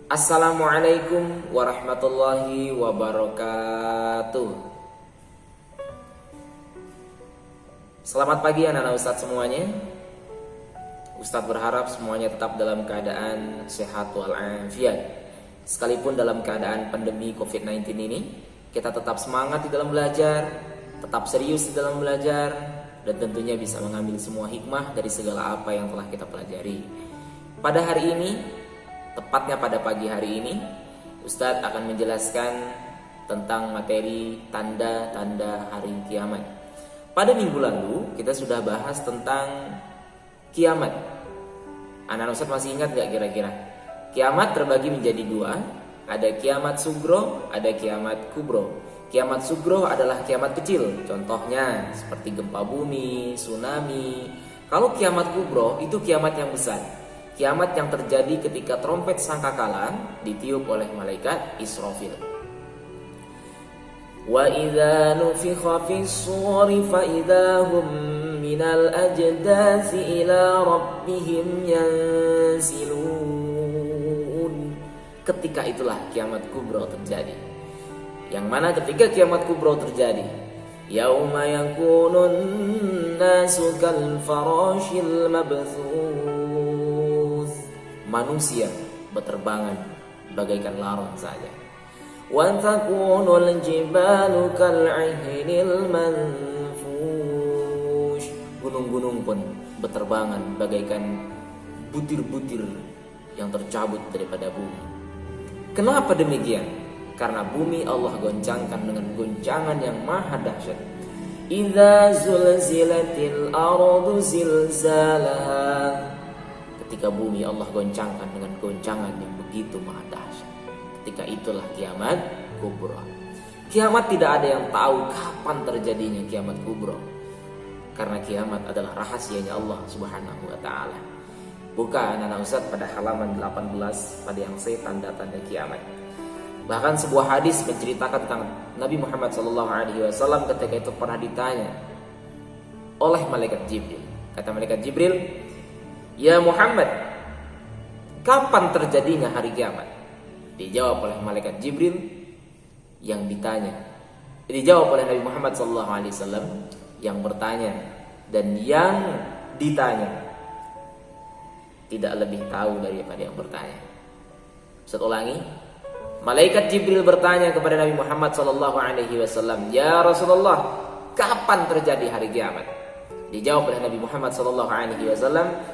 Assalamualaikum warahmatullahi wabarakatuh. Selamat pagi anak-anak Ustadz semuanya. Ustadz berharap semuanya tetap dalam keadaan sehat walafiat. Sekalipun dalam keadaan pandemi COVID-19 ini, kita tetap semangat di dalam belajar, tetap serius di dalam belajar, dan tentunya bisa mengambil semua hikmah dari segala apa yang telah kita pelajari. Pada hari ini, tepatnya pada pagi hari ini, Ustadz akan menjelaskan tentang materi tanda-tanda hari kiamat. Pada minggu lalu kita sudah bahas tentang kiamat. Anak Ustadz masih ingat gak kira-kira? Kiamat terbagi menjadi dua. Ada kiamat sugro, ada kiamat kubro. Kiamat sugro adalah kiamat kecil, contohnya seperti gempa bumi, tsunami. Kalau kiamat kubro itu kiamat yang besar, kiamat yang terjadi ketika trompet sangkakala ditiup oleh malaikat Israfil. Wa idza nufikha fis suri fa idahum minal ajdasi ila rabbihim yansilun. Ketika itulah kiamat kubro terjadi. Yang mana ketika kiamat kubro terjadi, yauma yakunun nasu kal farashil mabthus, manusia berterbangan bagaikan larang saja. Wa takunul jibalu kal'ihnil manfush, gunung-gunung pun berterbangan bagaikan butir-butir yang tercabut daripada bumi. Kenapa demikian? Karena bumi Allah goncangkan dengan goncangan yang maha dahsyat. Idza zulzilatil ardu zilzalaha, ketika bumi Allah goncangkan dengan goncangan yang begitu maha dahsyat. Ketika itulah kiamat kubro. Kiamat tidak ada yang tahu kapan terjadinya kiamat kubro, karena kiamat adalah rahasianya Allah Subhanahu wa taala. Buka anak-anak Ustadz pada halaman 18 pada yang C, tanda-tanda kiamat. Bahkan sebuah hadis menceritakan tentang Nabi Muhammad SAW ketika itu pernah ditanya oleh malaikat Jibril. Kata malaikat Jibril, "Ya Muhammad, kapan terjadinya hari kiamat?" Dijawab oleh malaikat Jibril yang ditanya. Dijawab oleh Nabi Muhammad SAW yang bertanya, dan yang ditanya tidak lebih tahu daripada yang bertanya. Saya ulangi. Malaikat Jibril bertanya kepada Nabi Muhammad SAW, "Ya Rasulullah, kapan terjadi hari kiamat?" Dijawab oleh Nabi Muhammad SAW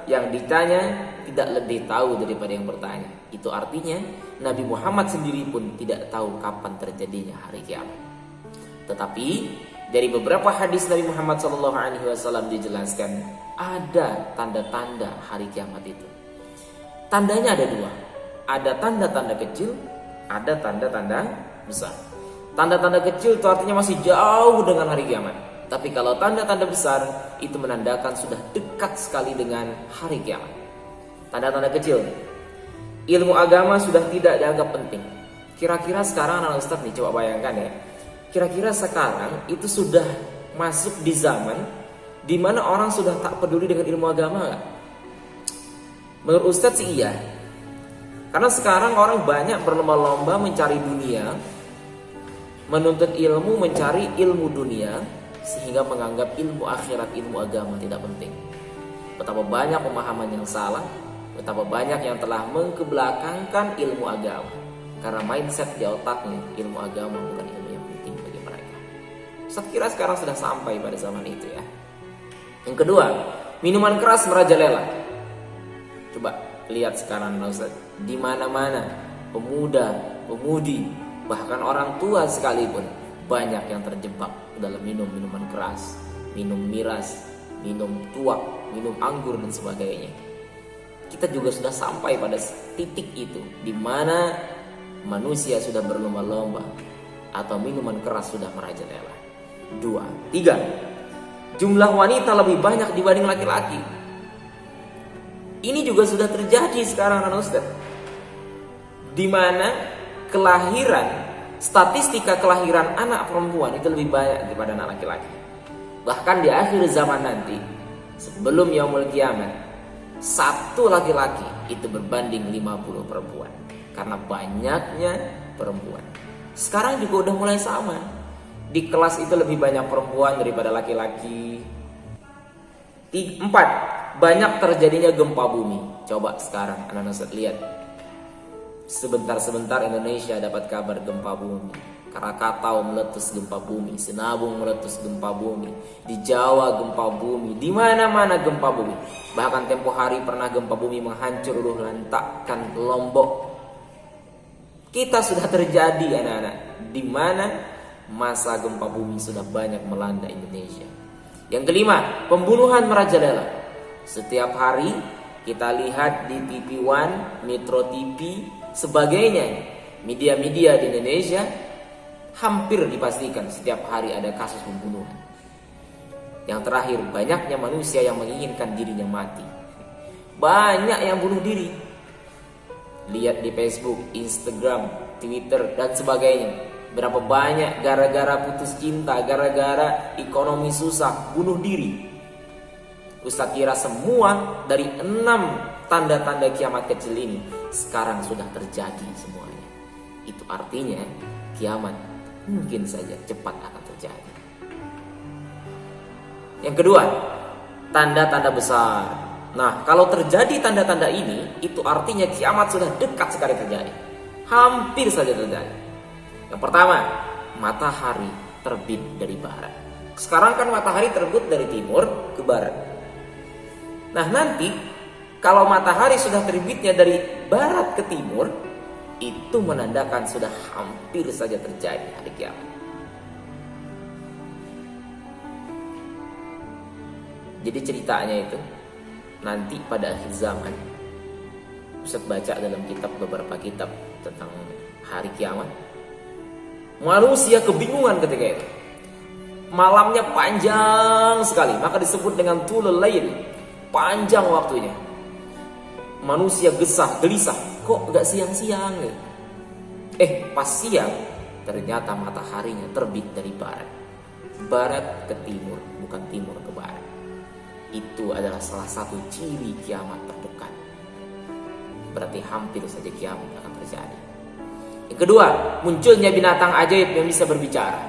yang ditanya tidak lebih tahu daripada yang bertanya. Itu artinya Nabi Muhammad sendiri pun tidak tahu kapan terjadinya hari kiamat. Tetapi dari beberapa hadis Nabi Muhammad SAW dijelaskan ada tanda-tanda hari kiamat itu. Tandanya ada dua. Ada tanda-tanda kecil, ada tanda-tanda besar. Tanda-tanda kecil itu artinya masih jauh dengan hari kiamat. Tapi kalau tanda-tanda besar itu menandakan sudah dekat sekali dengan hari kiamat. Tanda-tanda kecil, ilmu agama sudah tidak dianggap penting. Kira-kira sekarang anak Ustadz nih, coba bayangkan ya. Kira-kira sekarang itu sudah masuk di zaman di mana orang sudah tak peduli dengan ilmu agama gak? Menurut Ustadz sih iya. Karena sekarang orang banyak berlomba-lomba mencari dunia, menuntut ilmu, mencari ilmu dunia, sehingga menganggap ilmu akhirat, ilmu agama tidak penting. Betapa banyak pemahaman yang salah, betapa banyak yang telah mengkebelakangkan ilmu agama, karena mindset di otaknya ilmu agama bukan ilmu yang penting bagi mereka. Saya kira sekarang sudah sampai pada zaman itu ya. Yang kedua, minuman keras merajalela. Coba lihat sekarang Ustaz, di mana-mana pemuda, pemudi, bahkan orang tua sekalipun banyak yang terjebak dalam minum minuman keras, minum miras, minum tuak, minum anggur dan sebagainya. Kita juga sudah sampai pada titik itu di mana manusia sudah berlomba-lomba atau minuman keras sudah merajalela. 2, 3. Jumlah wanita lebih banyak dibanding laki-laki. Ini juga sudah terjadi sekarang kan Ustaz. Di mana kelahiran, statistika kelahiran anak perempuan itu lebih banyak daripada anak laki-laki. Bahkan di akhir zaman nanti, sebelum yaumul kiamat, satu laki-laki itu berbanding 50 perempuan. karena banyaknya perempuan. Sekarang juga udah mulai sama. Di kelas itu lebih banyak perempuan daripada laki-laki. 4. Banyak terjadinya gempa bumi. Coba sekarang anak-anak Ustaz lihat. Sebentar-sebentar Indonesia dapat kabar gempa bumi. Krakatau meletus gempa bumi, Sinabung meletus gempa bumi, di Jawa gempa bumi, di mana-mana gempa bumi. Bahkan tempo hari pernah gempa bumi menghancur luluh lantakkan Lombok. Kita sudah terjadi anak-anak, di mana masa gempa bumi sudah banyak melanda Indonesia. Yang kelima, pembunuhan merajalela. Setiap hari kita lihat di TV One, Metro TV, sebagainya, media-media di Indonesia hampir dipastikan setiap hari ada kasus pembunuhan. Yang terakhir, banyaknya manusia yang menginginkan dirinya mati. Banyak yang bunuh diri. Lihat di Facebook, Instagram, Twitter, dan sebagainya. Berapa banyak gara-gara putus cinta, gara-gara ekonomi susah, bunuh diri. Ustaz kira semua dari 6 tanda-tanda kiamat kecil ini sekarang sudah terjadi semuanya. Itu artinya kiamat mungkin saja cepat akan terjadi. Yang kedua, tanda-tanda besar. Nah, kalau terjadi tanda-tanda ini, itu artinya kiamat sudah dekat sekali terjadi. Hampir saja terjadi. Yang pertama, matahari terbit dari barat. Sekarang kan matahari terbit dari timur ke barat. Nah, nanti kalau matahari sudah terbitnya dari barat ke timur, itu menandakan sudah hampir saja terjadi hari kiamat. Jadi ceritanya itu nanti pada akhir zaman, Ustaz baca dalam beberapa kitab tentang hari kiamat, manusia kebingungan ketika itu. Malamnya panjang sekali, maka disebut dengan tulul lail, panjang waktunya. Manusia gelisah, kok gak siang-siang nih? Pas siang ternyata mataharinya terbit dari barat. Barat ke timur, bukan timur ke barat. Itu adalah salah satu ciri kiamat terdekat. Berarti hampir saja kiamat akan terjadi. Yang kedua, munculnya binatang ajaib yang bisa berbicara.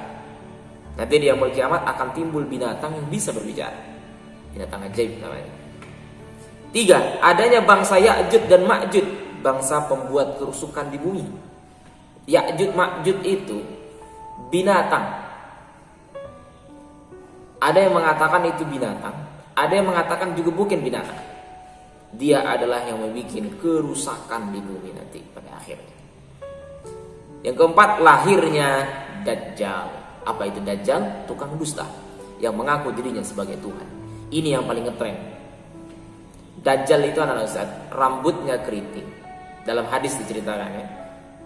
Nanti di yaumul kiamat akan timbul binatang yang bisa berbicara. Binatang ajaib namanya. 3. Adanya bangsa Ya'jud dan Ma'jud, bangsa pembuat kerusakan di bumi. Ya'jud Ma'jud itu binatang. Ada yang mengatakan itu binatang, ada yang mengatakan juga bukan binatang. Dia adalah yang membuat kerusakan di bumi nanti pada akhirnya. Yang keempat, lahirnya Dajjal. Apa itu Dajjal? Tukang dusta yang mengaku dirinya sebagai Tuhan. Ini yang paling ngetren. Dajjal itu anak Ustaz, rambutnya keriting. Dalam hadis diceritakan ya.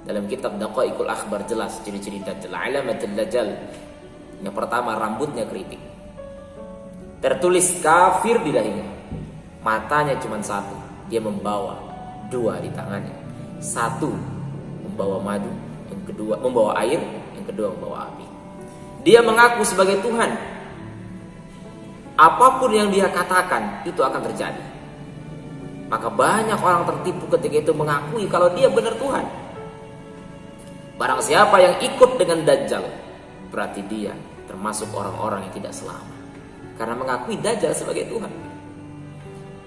Dalam kitab Daqaiqul Akhbar jelas ciri-ciri Dajjal. Alamatul Dajjal. Yang pertama, rambutnya keriting. Tertulis kafir di dahinya. Matanya cuma satu. Dia membawa 2 di tangannya. 1 membawa madu, yang kedua membawa air, yang kedua membawa api. Dia mengaku sebagai Tuhan. Apapun yang dia katakan itu akan terjadi. Maka banyak orang tertipu ketika itu mengakui kalau dia benar Tuhan. Barang siapa yang ikut dengan Dajjal, berarti dia termasuk orang-orang yang tidak selamat. Karena mengakui Dajjal sebagai Tuhan.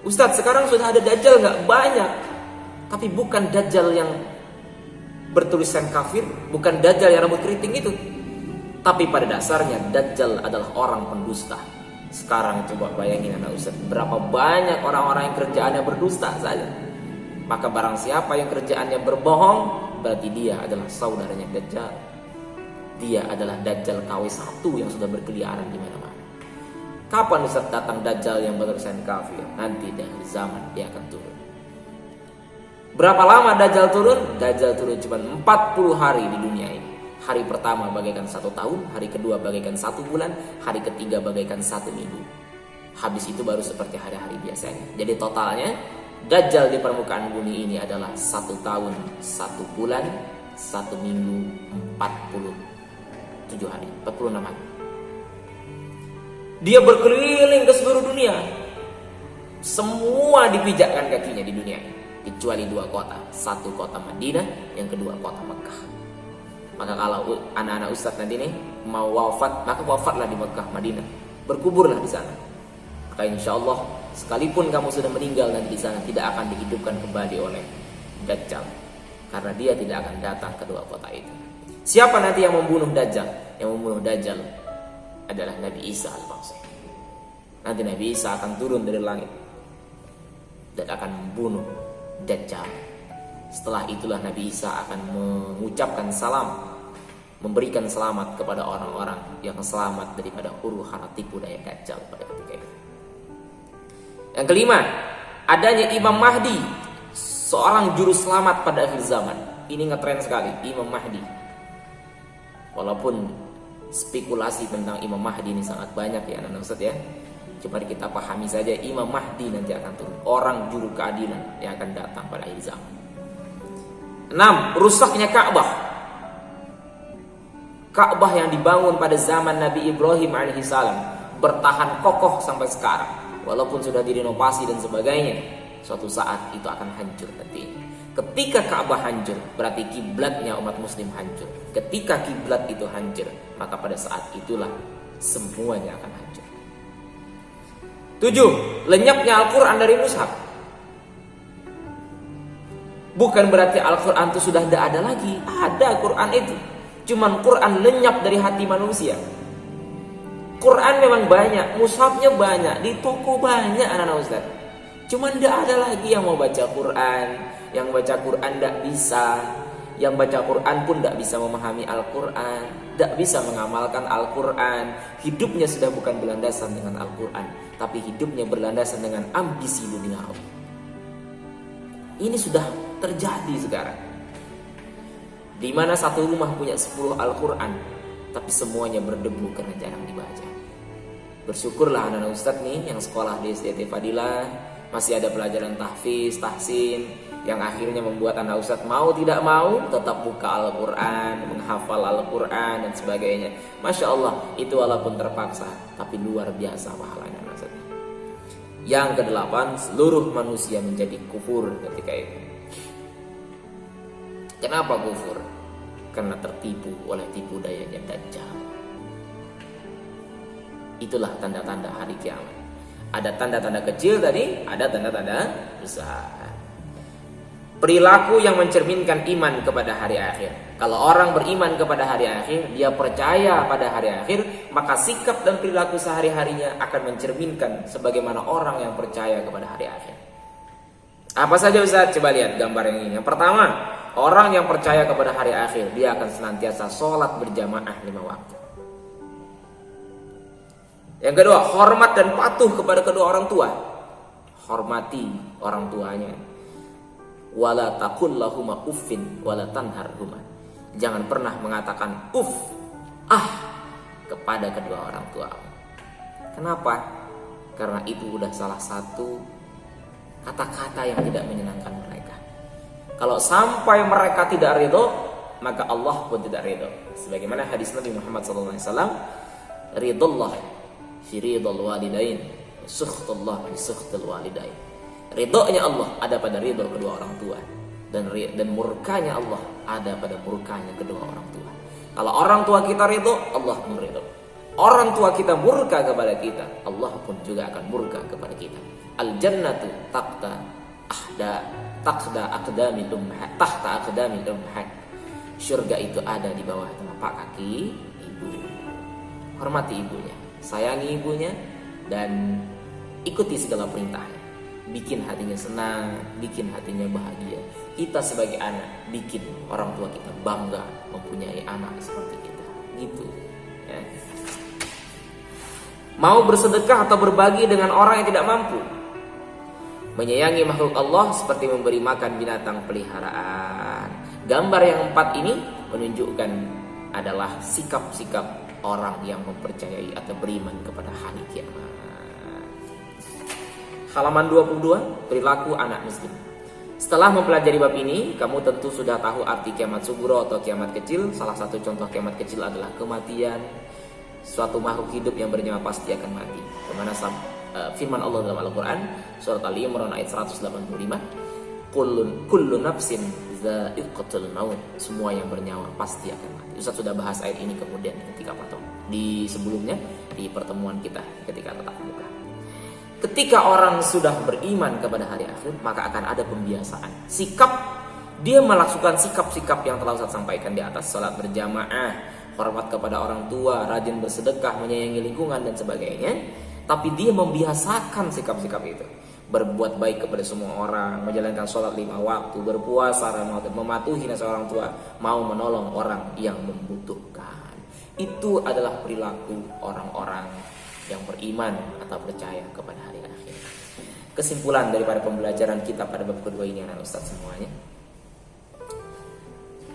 Ustadz, sekarang sudah ada Dajjal gak? Banyak. Tapi bukan Dajjal yang bertulisan kafir, bukan Dajjal yang rambut keriting itu. Tapi pada dasarnya Dajjal adalah orang pendusta. Sekarang coba bayangin anak Ustaz, berapa banyak orang-orang yang kerjaannya berdusta saja. Maka barang siapa yang kerjaannya berbohong, berarti dia adalah saudaranya Dajjal. Dia adalah Dajjal KW1 yang sudah berkeliaran di mana-mana. Kapan Ustaz datang Dajjal yang bertulisan kafir? Nanti dari zaman dia akan turun. Berapa lama Dajjal turun? Dajjal turun cuma 40 hari di dunia ini. Hari pertama bagaikan 1 tahun, hari kedua bagaikan 1 bulan, hari ketiga bagaikan 1 minggu. Habis itu baru seperti hari-hari biasanya. Jadi totalnya Dajjal di permukaan bumi ini adalah 1 tahun, 1 bulan, 1 minggu, 47 hari, 46 hari. Dia berkeliling ke seluruh dunia. Semua dipijakkan kakinya di dunia ini. kecuali 2 kota, satu kota Madinah, yang kedua kota Mekah. Maka kalau anak-anak Ustadz nanti nih mau wafat, maka wafatlah di Mekah, Madinah, berkuburlah di sana. Maka insya Allah sekalipun kamu sudah meninggal nanti di sana, tidak akan dihidupkan kembali oleh Dajjal, karena dia tidak akan datang ke 2 kota itu. Siapa nanti yang membunuh Dajjal? Yang membunuh Dajjal adalah Nabi Isa al-Masih. Nanti Nabi Isa akan turun dari langit dan akan membunuh Dajjal. Setelah itulah Nabi Isa akan mengucapkan salam, memberikan selamat kepada orang-orang yang selamat daripada huru-hara tipu daya Dajjal pada ketika itu. Yang kelima, adanya Imam Mahdi, seorang juru selamat pada akhir zaman. Ini ngetren sekali, Imam Mahdi. Walaupun spekulasi tentang Imam Mahdi ini sangat banyak ya anak-anak Ustaz ya. Cuma kita pahami saja Imam Mahdi nanti akan turun, orang juru keadilan yang akan datang pada akhir zaman. 6. Rusaknya Ka'bah. Ka'bah yang dibangun pada zaman Nabi Ibrahim alaihissalam bertahan kokoh sampai sekarang. Walaupun sudah direnovasi dan sebagainya, suatu saat itu akan hancur nanti. Ketika Ka'bah hancur, berarti kiblatnya umat muslim hancur. Ketika kiblat itu hancur, maka pada saat itulah semuanya akan hancur. 7. Lenyapnya Al-Quran dari mushaf. Bukan berarti Al-Quran itu sudah tidak ada lagi. Ada Quran itu, cuman Quran lenyap dari hati manusia. Quran memang banyak, mushafnya banyak, di toko banyak anak-anak Ustaz. Cuman tidak ada lagi yang mau baca Quran. Yang baca Quran tidak bisa. Yang baca Quran pun tidak bisa memahami Al-Quran, tidak bisa mengamalkan Al-Quran. Hidupnya sudah bukan berlandasan dengan Al-Quran, tapi hidupnya berlandasan dengan ambisi duniawi. Ini sudah terjadi sekarang, di mana satu rumah punya 10 Al-Quran, tapi semuanya berdebu karena jarang dibaca. Bersyukurlah anak-anak Ustadz nih yang sekolah di SDT Fadilah masih ada pelajaran tahfiz, tahsin, yang akhirnya membuat anak Ustadz mau tidak mau tetap buka Al-Quran, menghafal Al-Quran dan sebagainya. Masya Allah, itu walaupun terpaksa, tapi luar biasa pahalanya anak Ustadz. Yang ke-8, seluruh manusia menjadi kufur ketika itu. Kenapa kufur? Karena tertipu oleh tipu dayanya Dajjal. Itulah tanda-tanda hari kiamat. Ada tanda-tanda kecil tadi, ada tanda-tanda besar. Perilaku yang mencerminkan iman kepada hari akhir. Kalau orang beriman kepada hari akhir, dia percaya pada hari akhir, maka sikap dan perilaku sehari-harinya akan mencerminkan sebagaimana orang yang percaya kepada hari akhir. Apa saja Ustaz? Coba lihat gambar yang ini. Yang pertama, orang yang percaya kepada hari akhir, dia akan senantiasa sholat berjamaah 5 waktu. Yang kedua, hormat dan patuh kepada kedua orang tua. Hormati orang tuanya. Wala taqul lahuma uffin wala tanharhuma. Jangan pernah mengatakan kepada kedua orang tua. Kenapa? Karena itu udah salah satu kata-kata yang tidak menyenangkan mereka. Kalau sampai mereka tidak ridho, maka Allah pun tidak ridho. Sebagaimana hadis Nabi Muhammad SAW, ridullah fi ridul walidain, sukhtullah fi sukhtul walidain. Ridhonya Allah ada pada ridho kedua orang tua, dan murkanya Allah ada pada murkanya kedua orang tua. Kalau orang tua kita ridho, Allah pun ridho. Orang tua kita murka kepada kita, Allah pun juga akan murka kepada kita. Al jannatu tahta aqdamil ummahat, tahta aqdamil ummahat. Surga itu ada di bawah telapak kaki ibu. Hormati ibunya, sayangi ibunya, dan ikuti segala perintahnya. Bikin hatinya senang, bikin hatinya bahagia. Kita sebagai anak bikin orang tua kita bangga mempunyai anak seperti kita. Gitu ya. Mau bersedekah atau berbagi dengan orang yang tidak mampu. Menyayangi makhluk Allah seperti memberi makan binatang peliharaan. Gambar yang 4 ini menunjukkan adalah sikap-sikap orang yang mempercayai atau beriman kepada hari kiamat. Halaman 22, perilaku anak muslim. Setelah mempelajari bab ini, kamu tentu sudah tahu arti kiamat sugro atau kiamat kecil. Salah satu contoh kiamat kecil adalah kematian. Suatu makhluk hidup yang bernyawa pasti akan mati. Bagaimana firman Allah dalam Al-Quran, surat Ali Imran ayat 185. kullu nafsin dha'iqatul maut. Semua yang bernyawa pasti akan mati. Ustaz sudah bahas ayat ini kemudian ketika di sebelumnya di pertemuan kita ketika tatap muka. Ketika orang sudah beriman kepada hari akhir, maka akan ada pembiasaan. Sikap dia melakukan sikap-sikap yang telah Ustaz sampaikan di atas, salat berjamaah, hormat kepada orang tua, rajin bersedekah, menyayangi lingkungan dan sebagainya. Tapi dia membiasakan sikap-sikap itu. Berbuat baik kepada semua orang, menjalankan sholat 5 waktu, berpuasa Ramadan, mematuhi nasihat orang tua, mau menolong orang yang membutuhkan. Itu adalah perilaku orang-orang yang beriman atau percaya kepada hari akhir. Kesimpulan daripada pembelajaran kita pada bab kedua ini anak Ustaz semuanya,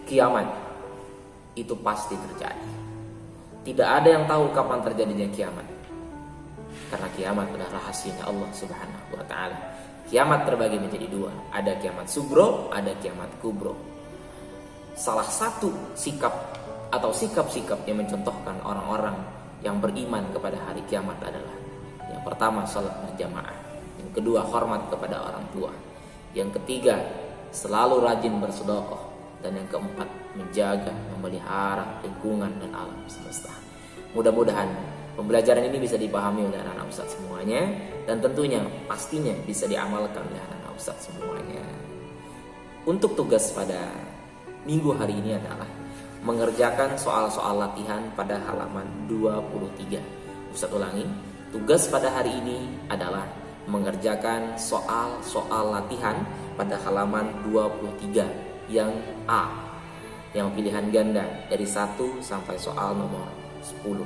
kiamat itu pasti terjadi. Tidak ada yang tahu kapan terjadinya kiamat. Karena kiamat adalah rahasianya Allah Subhanahu wa taala. Kiamat terbagi menjadi dua, ada kiamat sugro, ada kiamat kubro. Salah satu sikap atau sikap-sikap yang mencontohkan orang-orang yang beriman kepada hari kiamat adalah yang pertama salat berjamaah, yang kedua hormat kepada orang tua, yang ketiga selalu rajin bersedekah, dan yang keempat menjaga, memelihara lingkungan dan alam semesta. Mudah-mudahan pembelajaran ini bisa dipahami oleh anak-anak Ustaz semuanya, dan tentunya pastinya bisa diamalkan oleh anak-anak Ustaz semuanya. Untuk tugas pada minggu hari ini adalah mengerjakan soal-soal latihan pada halaman 23. Ustaz ulangi, tugas pada hari ini adalah mengerjakan soal-soal latihan pada halaman 23 yang A, yang pilihan ganda dari 1 sampai soal nomor 10.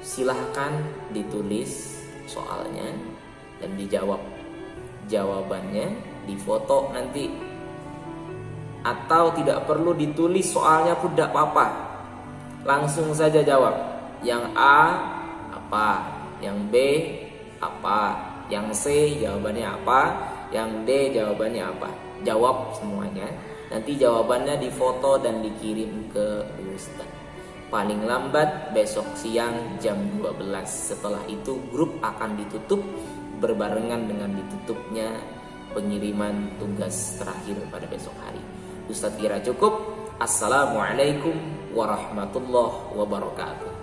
Silahkan ditulis soalnya dan dijawab jawabannya, difoto nanti, atau tidak perlu ditulis soalnya pun tidak apa-apa, langsung saja jawab. Yang A apa, yang B apa, yang C jawabannya apa, yang D jawabannya apa. Jawab semuanya, nanti jawabannya difoto dan dikirim ke Ustaz. Paling lambat besok siang jam 12. Setelah itu grup akan ditutup berbarengan dengan ditutupnya pengiriman tugas terakhir pada besok hari. Ustaz kira cukup. Assalamualaikum warahmatullahi wabarakatuh.